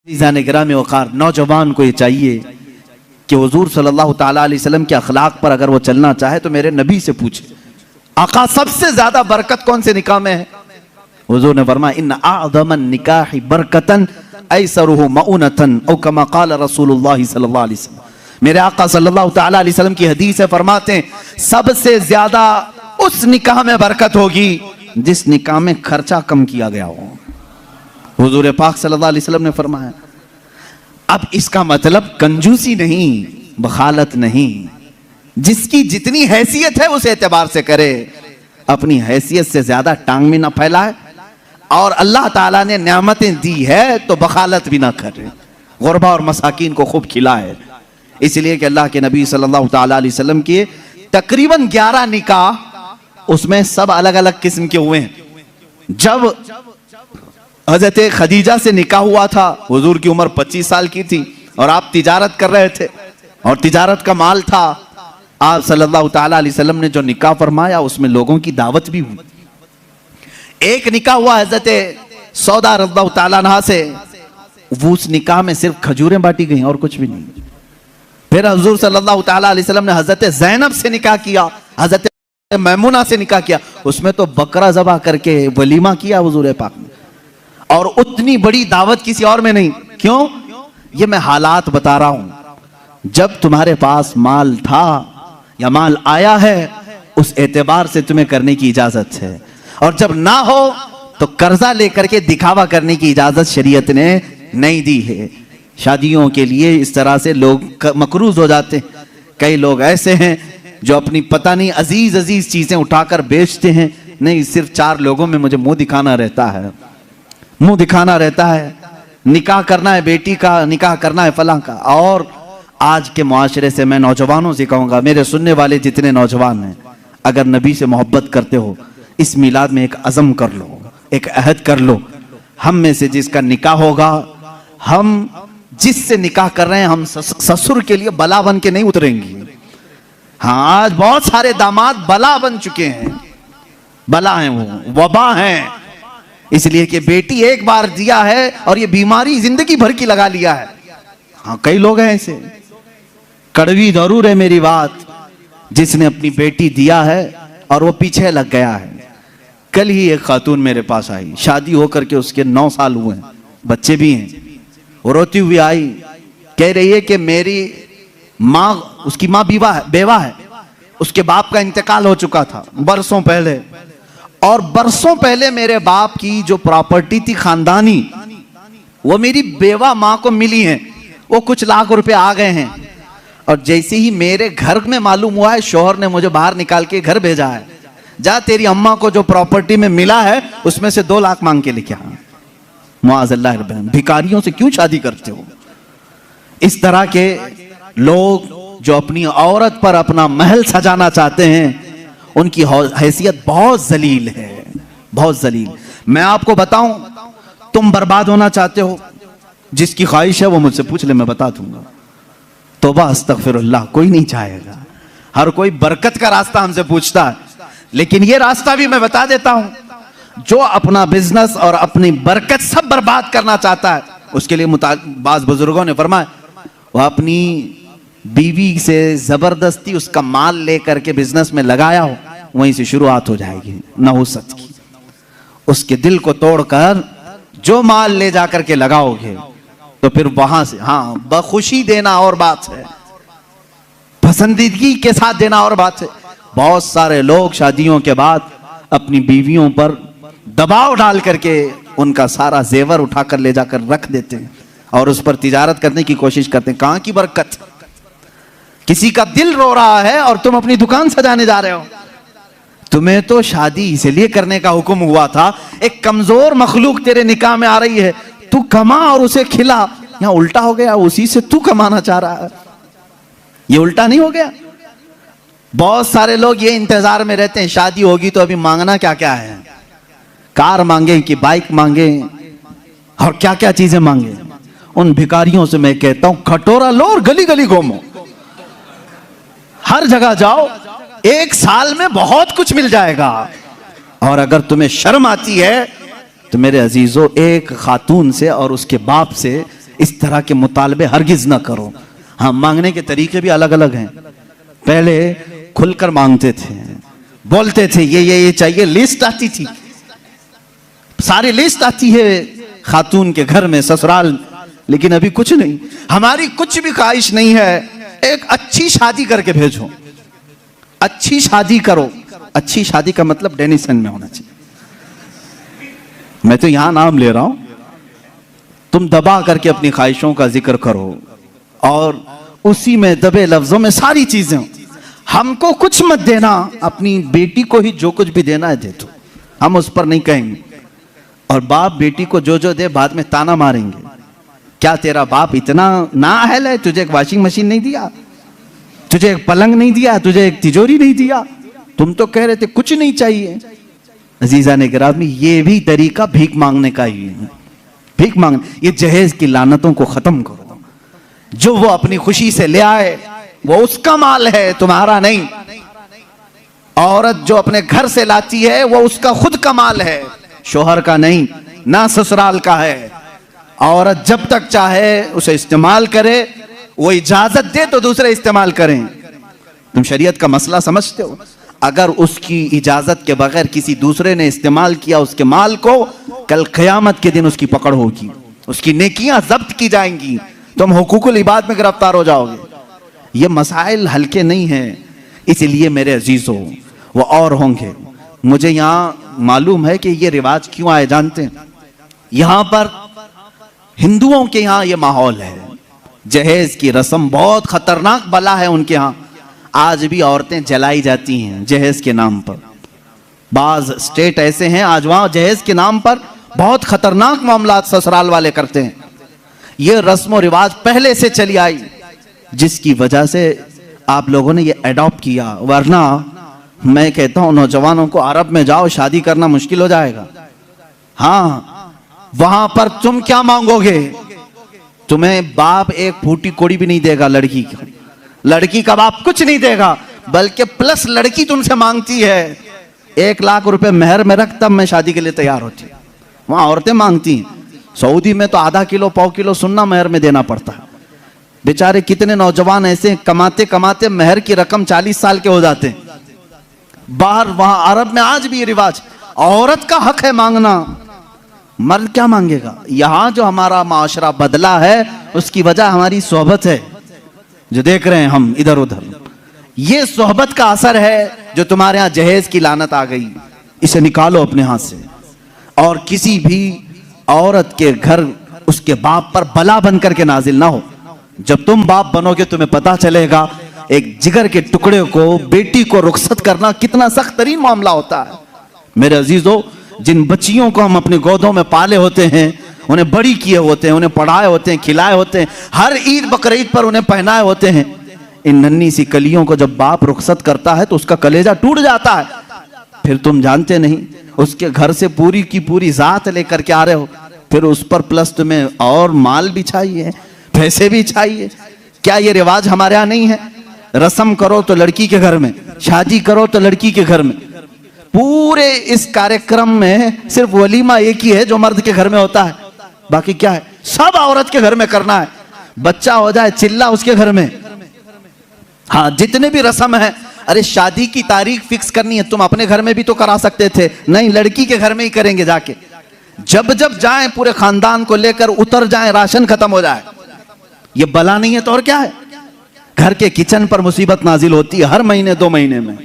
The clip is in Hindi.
गिराम वक़ार नौजवान को ये चाहिए कि हुजूर सल्लल्लाहु ताला अलैहि वसल्लम के अखलाक पर अगर वो चलना चाहे तो मेरे नबी से पूछे, आका सबसे ज्यादा बरकत कौन से निकाह में है? हुजूर ने फरमाया इन्न अअज़मन निकाहि बरकतन ऐसरुहु मऊनतन औ कमा क़ाल रसूलुल्लाह सल्लल्लाहु अलैहि वसल्लम। मेरे आका सल्लल्लाहु ताला अलैहि वसल्लम की हदीस है, फरमाते हैं सबसे ज्यादा उस निकाह में बरकत होगी जिस निकाह में खर्चा कम किया गया हो। हुजूर पाक सल्लल्लाहु अलैहि वसल्लम ने फरमाया। अब इसका मतलब कंजूसी नहीं, बखालत नहीं, जिसकी जितनी हैसियत है उस एतबार से करे, अपनी हैसियत से ज्यादा टांग में ना फैलाए, और अल्लाह ताला ने नेमतें दी है तो बखालत भी ना करे, गुरबा और मसाकीन को खूब खिलाए। इसलिए कि अल्लाह के नबी सल्लल्लाहु ताला अलैहि वसल्लम के तकरीबन 11 निकाह, उसमें सब अलग अलग किस्म के हुए हैं। जब हजरत खदीजा से निकाह हुआ था, हुजूर की उम्र 25 साल की थी और आप तिजारत कर रहे थे और तिजारत का माल था। आप सल्लल्लाहु ताला अलैहि वसल्लम ने जो निकाह फरमाया उसमें लोगों की दावत भी हुई। एक निकाह हुआ हजरत सौदा रज़ियल्लाहु ताला अन्हा से, वो उस निकाह में सिर्फ खजूरें बांटी गई और कुछ भी नहीं। फिर हुजूर सल्लल्लाहु ताला अलैहि वसल्लम ने हजरत ज़ैनब से निकाह किया, हजरत मैमुना से निकाह किया, उसमें तो बकरा ज़बह करके वलीमा किया हुजूर पाक ने, और उतनी बड़ी दावत किसी और में नहीं। क्यों? ये मैं हालात बता रहा हूं। जब तुम्हारे पास माल था या माल आया है उस एतबार से तुम्हें करने की इजाजत है, और जब ना हो तो कर्जा लेकर के दिखावा करने की इजाजत शरीयत ने नहीं दी है। शादियों के लिए इस तरह से लोग मकरूज हो जाते हैं। कई लोग ऐसे हैं जो अपनी पता नहीं अजीज अजीज चीजें उठाकर बेचते हैं, नहीं सिर्फ 4 लोगों में मुझे मुंह दिखाना रहता है, मुंह दिखाना रहता है, निकाह करना है बेटी का, निकाह करना है फलां का। और आज के मुआशरे से मैं नौजवानों से कहूंगा, मेरे सुनने वाले जितने नौजवान हैं, अगर नबी से मोहब्बत करते हो इस मिलाद में एक अज़म कर लो, एक अहद कर लो, हम में से जिसका निकाह होगा, हम जिससे निकाह कर रहे हैं, हम ससुर के लिए बला बन के नहीं उतरेंगे। हाँ, आज बहुत सारे दामाद बला बन चुके हैं, बला हैं, वो वबा हैं, इसलिए कि बेटी एक बार दिया है और ये बीमारी जिंदगी भर की लगा लिया है। हाँ, कई लोग हैं ऐसे, कड़वी जरूर है मेरी बात, जिसने अपनी बेटी दिया है और वो पीछे लग गया है। कल ही एक खातून मेरे पास आई, शादी होकर के उसके 9 साल हुए, बच्चे भी हैं। वो रोती हुई आई, कह रही है कि मेरी माँ, उसकी माँ बेवा है, उसके बाप का इंतकाल हो चुका था बरसों पहले, और बरसों पहले मेरे बाप की जो प्रॉपर्टी थी खानदानी, वो मेरी बेवा माँ को मिली है, वो कुछ लाख रुपए आ गए हैं। और जैसे ही मेरे घर में मालूम हुआ है, शौहर ने मुझे बाहर निकाल के घर भेजा है, जा तेरी अम्मा को जो प्रॉपर्टी में मिला है उसमें से 2 लाख मांग के लेके आ। मुआज़ल्लाह, भिखारियों से क्यों शादी करते हो? इस तरह के लोग जो अपनी औरत पर अपना महल सजाना चाहते हैं, उनकी हैसियत बहुत जलील है, बहुत जलील। मैं आपको बताऊं, तुम बर्बाद होना चाहते हो, जिसकी ख्वाहिश है वो मुझसे पूछ ले, मैं बता दूंगा। तौबा अस्तगफिरुल्लाह, कोई नहीं चाहेगा, हर कोई बरकत का रास्ता हमसे पूछता है, लेकिन ये रास्ता भी मैं बता देता हूं, जो अपना बिजनेस और अपनी बरकत सब बर्बाद करना चाहता है, उसके लिए बाज़ बुजुर्गों ने फरमाया, वह अपनी बीवी से जबरदस्ती उसका माल लेकर के बिजनेस में लगाया हो, वहीं से शुरुआत हो जाएगी नहुसत की। उसके दिल को तोड़कर जो माल ले जाकर के लगाओगे तो फिर वहां से, हाँ, बखुशी देना और बात है, पसंदीदगी के साथ देना और बात है। बहुत सारे लोग शादियों के बाद अपनी बीवियों पर दबाव डाल करके उनका सारा जेवर उठाकर ले जाकर रख देते हैं और उस पर तिजारत करने की कोशिश करते हैं। कहां की बरकत? किसी का दिल रो रहा है और तुम अपनी दुकान सजाने जा रहे हो। तुम्हें तो शादी इसलिए करने का हुक्म हुआ था, एक कमजोर मखलूक तेरे निकाह में आ रही है, तू कमा और उसे खिला। यहां उल्टा हो गया, उसी से तू कमाना चाह रहा है, ये उल्टा नहीं हो गया? बहुत सारे लोग ये इंतजार में रहते हैं, शादी होगी तो अभी मांगना क्या क्या है, कार मांगे कि बाइक मांगे और क्या क्या चीजें मांगे। उन भिखारियों से मैं कहता हूं, खटोरा लो और गली गली घूमो, हर जगह जाओ, 1 साल में बहुत कुछ मिल जाएगा। और अगर तुम्हें शर्म आती है तो मेरे अजीजों, एक खातून से और उसके बाप से इस तरह के मुतालबे हरगिज ना करो। हाँ, मांगने के तरीके भी अलग अलग हैं। पहले खुलकर मांगते थे, बोलते थे ये चाहिए, लिस्ट आती थी, सारी लिस्ट आती है खातून के घर में, ससुराल। लेकिन अभी कुछ नहीं, हमारी कुछ भी ख्वाहिश नहीं है, एक अच्छी शादी करके भेजो, अच्छी शादी करो। अच्छी शादी का मतलब डेनिसन में होना चाहिए। मैं तो यहां नाम ले रहा हूं, तुम दबा करके अपनी ख्वाहिशों का जिक्र करो और उसी में दबे लफ्जों में सारी चीजें। हमको कुछ मत देना, अपनी बेटी को ही जो कुछ भी देना है दे दो, हम उस पर नहीं कहेंगे। और बाप बेटी को जो जो दे बाद में ताना मारेंगे, क्या तेरा बाप इतना नाअहल है, तुझे एक वॉशिंग मशीन नहीं दिया, तुझे एक पलंग नहीं दिया, तुझे एक तिजोरी नहीं दिया, तुम तो कह रहे थे कुछ नहीं चाहिए। अजीजा ने गिरामी, ये भी तरीका भीख मांगने का ही है। भीख मांगने, ये जहेज की लानतों को खत्म करो। जो वो अपनी खुशी से ले आए वो उसका माल है, तुम्हारा नहीं। औरत जो अपने घर से लाती है वो उसका खुद का माल है, शोहर का नहीं, ना ससुराल का है। औरत जब तक चाहे उसे इस्तेमाल करे, वो इजाजत दे तो दूसरे इस्तेमाल करें। तुम शरीयत का मसला समझते हो? अगर उसकी इजाजत के बगैर किसी दूसरे ने इस्तेमाल किया उसके माल को, कल क़यामत के दिन उसकी पकड़ होगी, उसकी नेकियां जब्त की जाएंगी, तुम हुकूकुल इबाद में गिरफ्तार हो जाओगे। ये मसाइल हल्के नहीं हैं, इसलिए मेरे अजीजों वो और होंगे। मुझे यहाँ मालूम है कि ये रिवाज क्यों आए जानते हैं? यहाँ पर हिंदुओं के यहाँ ये माहौल है, जहेज की रस्म बहुत खतरनाक बला है उनके यहाँ। आज भी औरतें जलाई जाती हैं जहेज के नाम पर। बाज स्टेट ऐसे हैं आज वहां जहेज के नाम पर बहुत खतरनाक मामलात ससुराल वाले करते हैं। ये रस्म और रिवाज पहले से चली आई, जिसकी वजह से आप लोगों ने ये अडॉप्ट किया। वरना मैं कहता हूं नौजवानों को, अरब में जाओ, शादी करना मुश्किल हो जाएगा। हाँ, वहां पर तुम क्या मांगोगे? तुम्हें बाप एक फूटी कोड़ी भी नहीं देगा लड़की की, लड़की का बाप कुछ नहीं देगा, बल्कि प्लस लड़की तुमसे मांगती है 1 लाख रुपए मेहर में रख, तब मैं शादी के लिए तैयार होती। वहां औरतें मांगती हैं। सऊदी में तो आधा किलो पाव किलो सुन्ना मेहर में देना पड़ता है। बेचारे कितने नौजवान ऐसे कमाते कमाते मेहर की रकम 40 साल के हो जाते हैं। बाहर वहां अरब में आज भी ये रिवाज, औरत का हक है मांगना, मर्द क्या मांगेगा? यहां जो हमारा माशरा बदला है उसकी वजह हमारी सोहबत है, जो देख रहे हैं हम इधर उधर। ये सोहबत का असर है जो तुम्हारे यहां जहेज की लानत आ गई। इसे निकालो अपने हाथ से। और किसी भी औरत के घर उसके बाप पर बला बन करके नाजिल ना हो। जब तुम बाप बनोगे तुम्हें पता चलेगा एक जिगर के टुकड़े को, बेटी को रुखसत करना कितना सख्त तरीन मामला होता है। मेरे अजीजों, जिन बच्चियों को हम अपने गोदों में पाले होते हैं, उन्हें बड़ी किए होते हैं, उन्हें पढ़ाए होते हैं, खिलाए होते हैं, हर ईद बकरीद पर उन्हें पहनाए होते हैं, इन नन्ही सी कलियों को जब बाप रुखसत करता है तो उसका कलेजा टूट जाता है। फिर तुम जानते नहीं, उसके घर से पूरी की पूरी जात लेकर के आ रहे हो, फिर उस पर प्लस तुम्हें और माल भी चाहिए, पैसे भी चाहिए। क्या ये रिवाज हमारे यहाँ नहीं है? रस्म करो तो लड़की के घर में, शादी करो तो लड़की के घर में। पूरे इस कार्यक्रम में सिर्फ वलीमा एक ही है जो मर्द के घर में होता है, बाकी क्या है? सब औरत के घर में करना है। बच्चा हो जाए चिल्ला उसके घर में। हाँ, जितने भी रस्म है, अरे शादी की तारीख फिक्स करनी है, तुम अपने घर में भी तो करा सकते थे, नहीं लड़की के घर में ही करेंगे जाके। जब जब जाएं पूरे खानदान को लेकर उतर जाएं, राशन खत्म हो जाए। ये बला नहीं है तो और क्या है? घर के किचन पर मुसीबत नाजिल होती है हर महीने 2 महीने में।